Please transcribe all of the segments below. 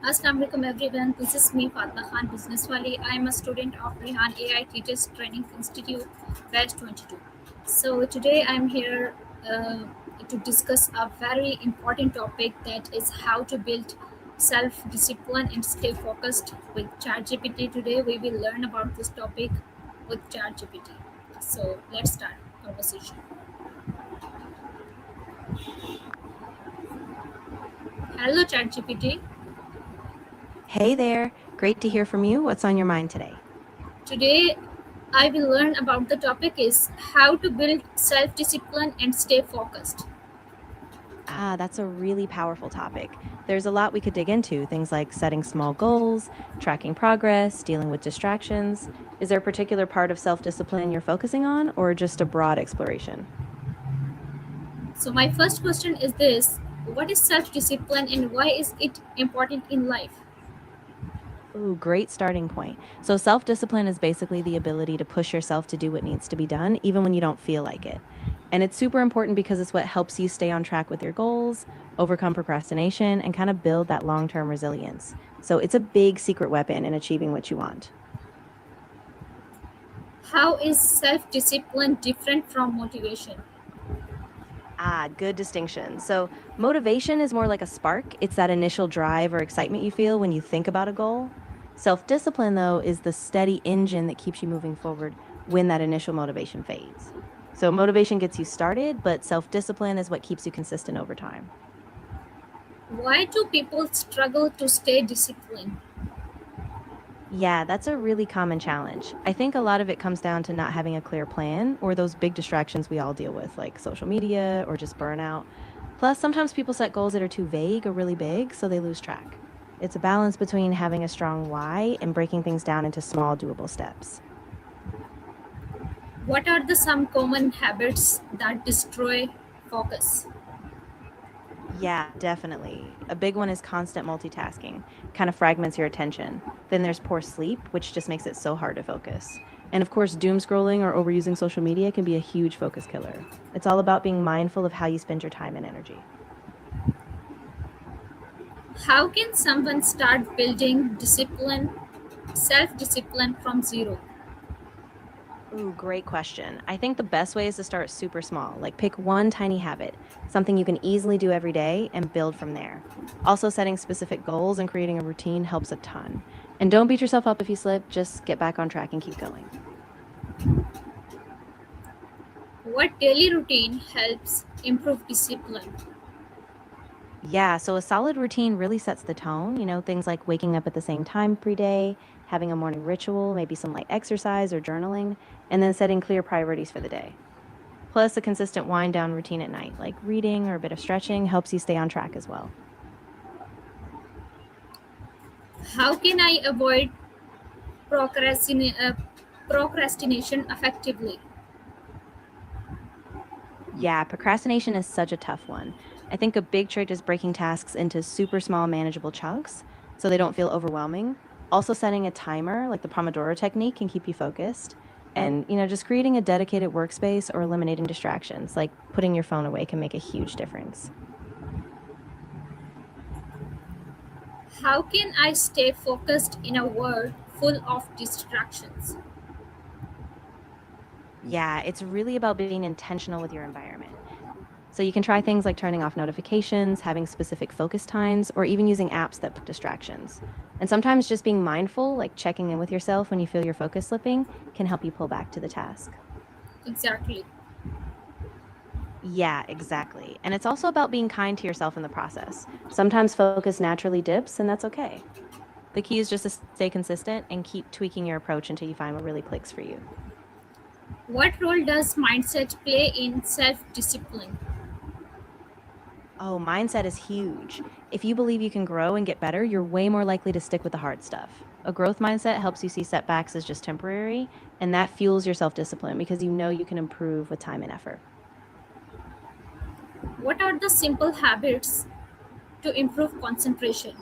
Assalamu alaikum everyone. This is me Fatima Khan, Business Wali. I am a student of Rehan AI Teachers Training Institute, batch 22. So today I am here to discuss a very important topic, that is how to build self-discipline and stay focused with ChatGPT. Today we will learn about this topic with ChatGPT. So let's start conversation. Hello ChatGPT. Hey there. Great to hear from you. What's on your mind today? Today I will learn about the topic is how to build self-discipline and stay focused. That's a really powerful topic. There's a lot we could dig into, things like setting small goals, tracking progress, dealing with distractions. Is there a particular part of self discipline you're focusing on, or just a broad exploration? So my first question is this: what is self-discipline and why is it important in life? Ooh, great starting point. So, self discipline is basically the ability to push yourself to do what needs to be done, even when you don't feel like it. And it's super important because it's what helps you stay on track with your goals, overcome procrastination, and kind of build that long term resilience. So, it's a big secret weapon in achieving what you want. How is self-discipline different from motivation? Good distinction. So, motivation is more like a spark. It's that initial drive or excitement you feel when you think about a goal. Self discipline, though, is the steady engine that keeps you moving forward when that initial motivation fades. So, motivation gets you started, but self discipline is what keeps you consistent over time. Why do people struggle to stay disciplined? Yeah, that's a really common challenge. I think a lot of it comes down to not having a clear plan or those big distractions we all deal with, like social media or just burnout. Plus, sometimes people set goals that are too vague or really big, so they lose track. It's a balance between having a strong why and breaking things down into small, doable steps. What are the some common habits that destroy focus? Yeah, definitely. A big one is constant multitasking, kind of fragments your attention. Then there's poor sleep, which just makes it so hard to focus. And of course, doom scrolling or overusing social media can be a huge focus killer. It's all about being mindful of how you spend your time and energy. How can someone start building discipline, self-discipline from zero? Ooh, great question. I think the best way is to start super small, like pick one tiny habit, something you can easily do every day, and build from there. Also, setting specific goals and creating a routine helps a ton. And don't beat yourself up if you slip, just get back on track and keep going. What daily routine helps improve discipline? Yeah, so a solid routine really sets the tone. Things like waking up at the same time every day, having a morning ritual, maybe some light exercise or journaling, and then setting clear priorities for the day. Plus, a consistent wind down routine at night, like reading or a bit of stretching, helps you stay on track as well. How can I avoid procrastination effectively? Yeah, procrastination is such a tough one. I think a big trick is breaking tasks into super small, manageable chunks so they don't feel overwhelming. Also, setting a timer, like the Pomodoro technique, can keep you focused. And, just creating a dedicated workspace or eliminating distractions, like putting your phone away, can make a huge difference. How can I stay focused in a world full of distractions? Yeah, it's really about being intentional with your environment. So you can try things like turning off notifications, having specific focus times, or even using apps that put distractions. And sometimes just being mindful, like checking in with yourself when you feel your focus slipping, can help you pull back to the task. Exactly. Yeah, exactly. And it's also about being kind to yourself in the process. Sometimes focus naturally dips, and that's okay. The key is just to stay consistent and keep tweaking your approach until you find what really clicks for you. What role does mindset play in self discipline? Oh, mindset is huge. If you believe you can grow and get better, you're way more likely to stick with the hard stuff. A growth mindset helps you see setbacks as just temporary, and that fuels your self discipline because you know you can improve with time and effort. What are the simple habits to improve concentration?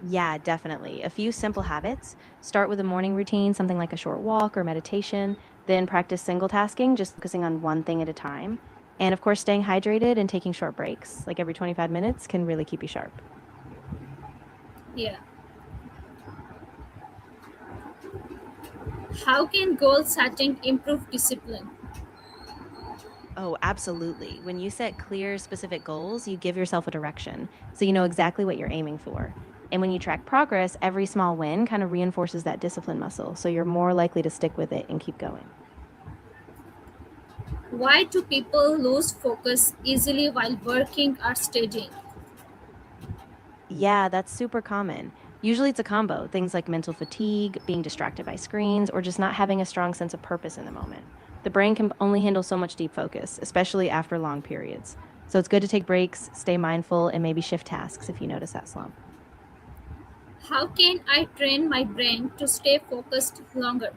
Yeah, definitely. A few simple habits. Start with a morning routine, something like a short walk or meditation. Then practice single tasking, just focusing on one thing at a time. And of course, staying hydrated and taking short breaks, like every 25 minutes, can really keep you sharp. Yeah. How can goal setting improve discipline? Oh, absolutely. When you set clear, specific goals, you give yourself a direction. So you know exactly what you're aiming for. And when you track progress, every small win kind of reinforces that discipline muscle. So you're more likely to stick with it and keep going. Why do people lose focus easily while working or studying? Yeah, that's super common. Usually it's a combo, things like mental fatigue, being distracted by screens, or just not having a strong sense of purpose in the moment. The brain can only handle so much deep focus, especially after long periods. So it's good to take breaks, stay mindful, and maybe shift tasks if you notice that slump. How can I train my brain to stay focused longer?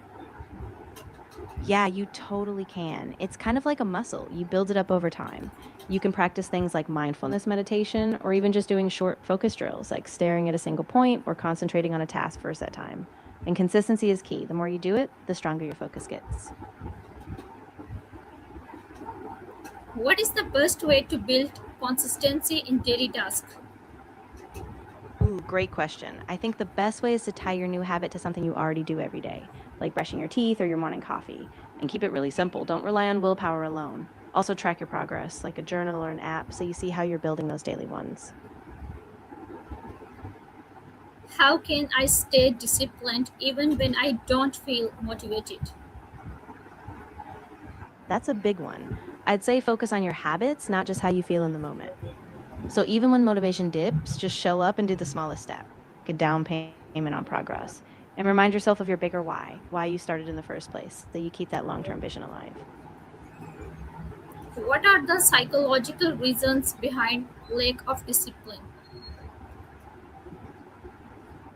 Yeah, you totally can. It's kind of like a muscle. You build it up over time. You can practice things like mindfulness meditation or even just doing short focus drills like staring at a single point or concentrating on a task for a set time. And consistency is key. The more you do it, the stronger your focus gets. What is the best way to build consistency in daily tasks? Ooh, great question. I think the best way is to tie your new habit to something you already do every day, like brushing your teeth or your morning coffee, and keep it really simple. Don't rely on willpower alone. Also, track your progress, like a journal or an app, so you see how you're building those daily ones. How can I stay disciplined even when I don't feel motivated? That's a big one. I'd say focus on your habits, not just how you feel in the moment. So even when motivation dips, just show up and do the smallest step, like a down payment on progress. And remind yourself of your bigger why you started in the first place, so you keep that long term vision alive. What are the psychological reasons behind lack of discipline?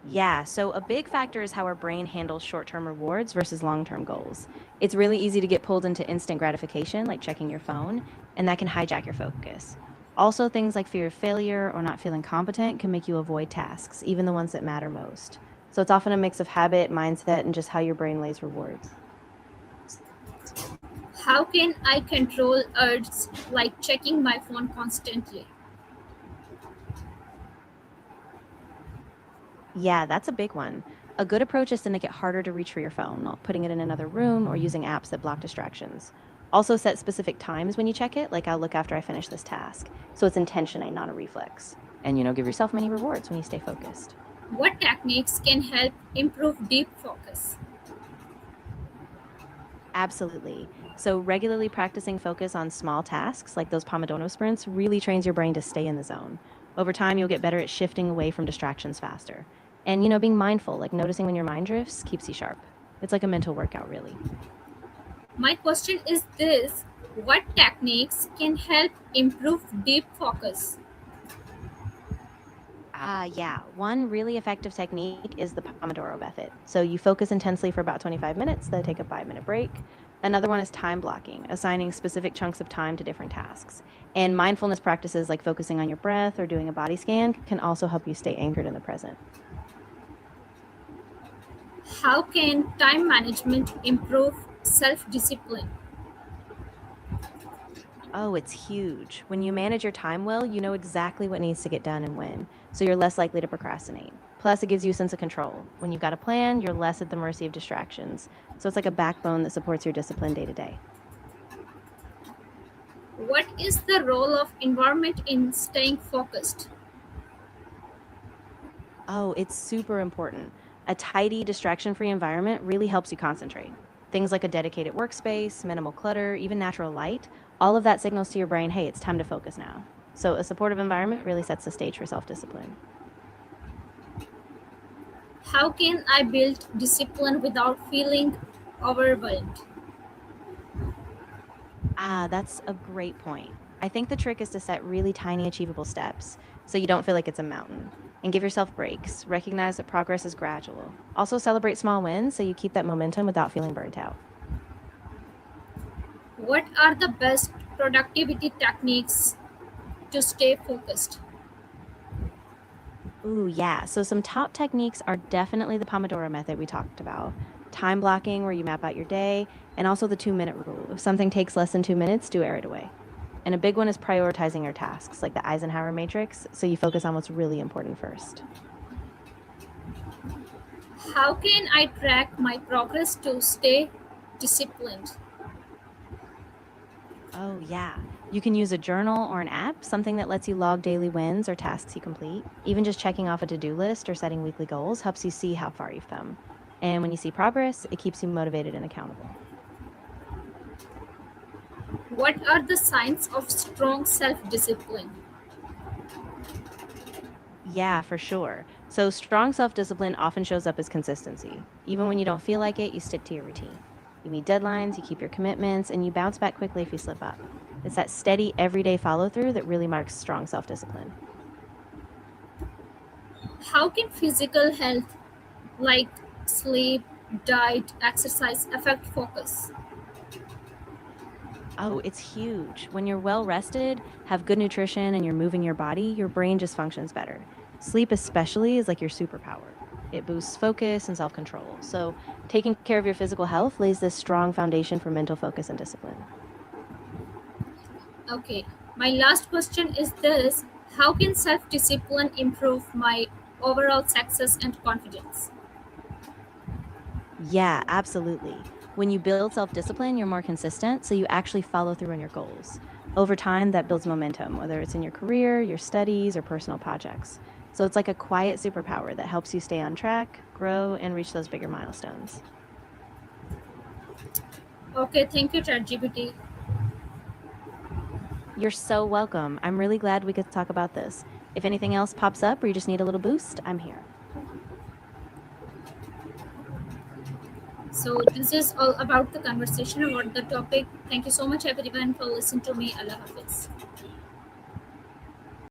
Yeah, so a big factor is how our brain handles short term rewards versus long term goals. It's really easy to get pulled into instant gratification, like checking your phone, and that can hijack your focus. Also, things like fear of failure or not feeling competent can make you avoid tasks, even the ones that matter most. So it's often a mix of habit, mindset, and just how your brain lays rewards. How can I control urges like checking my phone constantly? Yeah, that's a big one. A good approach is to make it harder to reach for your phone, like putting it in another room or using apps that block distractions. Also, set specific times when you check it, like I'll look after I finish this task. So it's intention and not a reflex. And, give yourself many rewards when you stay focused. What techniques can help improve deep focus? Absolutely. So, regularly practicing focus on small tasks, like those Pomodoro sprints, really trains your brain to stay in the zone. Over time, you'll get better at shifting away from distractions faster. And, being mindful, like noticing when your mind drifts, keeps you sharp. It's like a mental workout, really. My question is this: what techniques can help improve deep focus? Yeah. One really effective technique is the Pomodoro method. So you focus intensely for about 25 minutes, then take a 5-minute break. Another one is time blocking, assigning specific chunks of time to different tasks. And mindfulness practices like focusing on your breath or doing a body scan can also help you stay anchored in the present. How can time management improve self discipline? Oh, it's huge. When you manage your time well, you know exactly what needs to get done and when, so you're less likely to procrastinate. Plus, it gives you a sense of control. When you've got a plan, you're less at the mercy of distractions. So it's like a backbone that supports your discipline day to day. What is the role of environment in staying focused? Oh, it's super important. A tidy, distraction free environment really helps you concentrate. Things like a dedicated workspace, minimal clutter, even natural light, all of that signals to your brain, hey, it's time to focus now. So, a supportive environment really sets the stage for self discipline. How can I build discipline without feeling overwhelmed? That's a great point. I think the trick is to set really tiny, achievable steps so you don't feel like it's a mountain. And give yourself breaks. Recognize that progress is gradual. Also, celebrate small wins so you keep that momentum without feeling burnt out. What are the best productivity techniques to stay focused? Ooh, yeah. So, some top techniques are definitely the Pomodoro method we talked about, time blocking, where you map out your day, and also the 2-minute rule. If something takes less than 2 minutes, do it right away. And a big one is prioritizing your tasks, like the Eisenhower matrix, so you focus on what's really important first. How can I track my progress to stay disciplined? Oh, yeah. You can use a journal or an app, something that lets you log daily wins or tasks you complete. Even just checking off a to do list or setting weekly goals helps you see how far you've come. And when you see progress, it keeps you motivated and accountable. What are the signs of strong self discipline? Yeah, for sure. So, strong self discipline often shows up as consistency. Even when you don't feel like it, you stick to your routine. You meet deadlines, you keep your commitments, and you bounce back quickly if you slip up. It's that steady, everyday follow through that really marks strong self discipline. How can physical health like sleep, diet, exercise affect focus? Oh, it's huge. When you're well rested, have good nutrition, and you're moving your body, your brain just functions better. Sleep, especially, is like your superpower. It boosts focus and self control. So, taking care of your physical health lays this strong foundation for mental focus and discipline. Okay, my last question is this: how can self discipline improve my overall success and confidence? Yeah, absolutely. When you build self discipline, you're more consistent, so you actually follow through on your goals. Over time, that builds momentum, whether it's in your career, your studies, or personal projects. So it's like a quiet superpower that helps you stay on track, grow, and reach those bigger milestones. Okay, thank you, ChatGPT. You're so welcome. I'm really glad we could talk about this. If anything else pops up or you just need a little boost, I'm here. So, this is all about the conversation about the topic. Thank you so much, everyone, for listening to me. Allah Hafiz.